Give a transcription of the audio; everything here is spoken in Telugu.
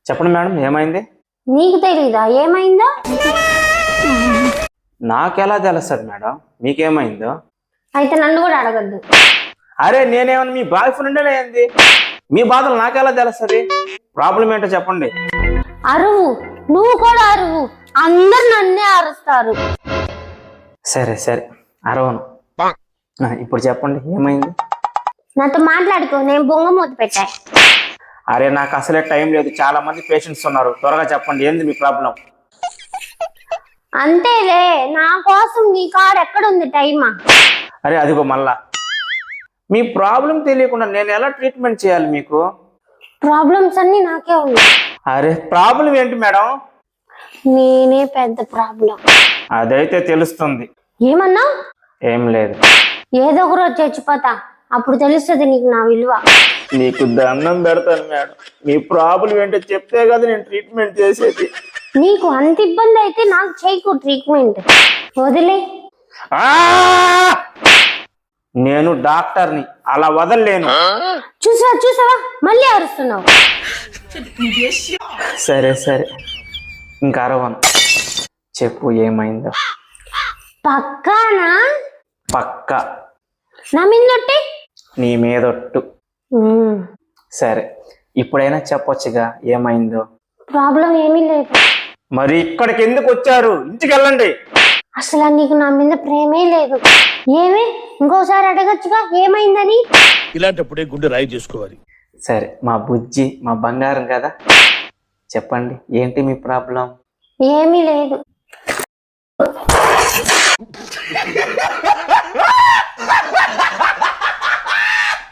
చెప్పండి మేడం, ఏమైంది? నీకు తెలీదా ఏమైందో? నాకెలా తెలుస్తుంది మేడం మీకేమైందో? అయితే నన్ను కూడా అడగద్దు. అరే నేనేమన్నా మీ బాయ్ ఫ్రెండ్ ఏంది? మీ బాధలు నాకెలా తెలుస్తుంది? ప్రాబ్లం ఏంటో చెప్పండి. అరువు, నువ్వు కూడా అరువు, అందరు నన్నే అరుస్తారు. సరే సరే అరవను. ఇప్పుడు చెప్పండి ఏమైంది? నాతో మాట్లాడుకో, నేను బొంగ మూత పెట్టా. అరే నాకు అసలే టైం లేదు, చాలా మంది పేషెంట్స్ ఉన్నారు, త్వరగా చెప్పండి ఏంది మీ ప్రాబ్లం? అంతేలే, నా కోసం నీ కాడ ఎక్కడుంది టైమా? అరే అదిగో మళ్ళా మీ ప్రాబ్లం తెలియకుండా నేను ఎలా ట్రీట్మెంట్ చేయాలి మీకు? ప్రాబ్లమ్స్ అన్ని నాకే ఉన్నాయి. అరే ప్రాబ్లం ఏంటి మేడం? నేనే పెద్ద ప్రాబ్లం. అదైతే తెలుస్తుంది. ఏమన్నా? ఏం లేదు. ఏదో ఒక రోజు చచ్చిపోతా, అప్పుడు తెలుస్తుంది నీకు నా విలువ. నీకు దండం పెడతాను మేడం, మీ ప్రాబ్లం ఏంటో చెప్తే కదా నేను ట్రీట్మెంట్ చేసేది. నీకు అంత ఇబ్బంది అయితే నాకు చేయకు ట్రీట్మెంట్, వదిలే. నేను డాక్టర్ని, అలా వదలలేను. చూసావా మళ్ళీ అరుస్తున్నావు. సరే సరే ఇంకా అరవను. చెప్పు ఏమైందో? పక్కానా? పక్క. నా మీదొట్టే. నీ మీదొట్టు. సరే ఇప్పుడైనా చెప్పొచ్చుగా ఏమైందో? ప్రాబ్లం ఏమీ లేదు. మరి ఇక్కడికి ఎందుకు వచ్చారు? ఇంటికి వెళ్ళండి. అసలు నీకు నా మీద ప్రేమే లేదు. ఏమి ఇంకోసారి అడగచ్చుగా ఏమైందని. ఇలాంటప్పుడే గుండె రాయి చేసుకోవాలి. సరే మా బుజ్జి, మా బంగారం కదా, చెప్పండి ఏంటి మీ ప్రాబ్లం? ఏమీ లేదు.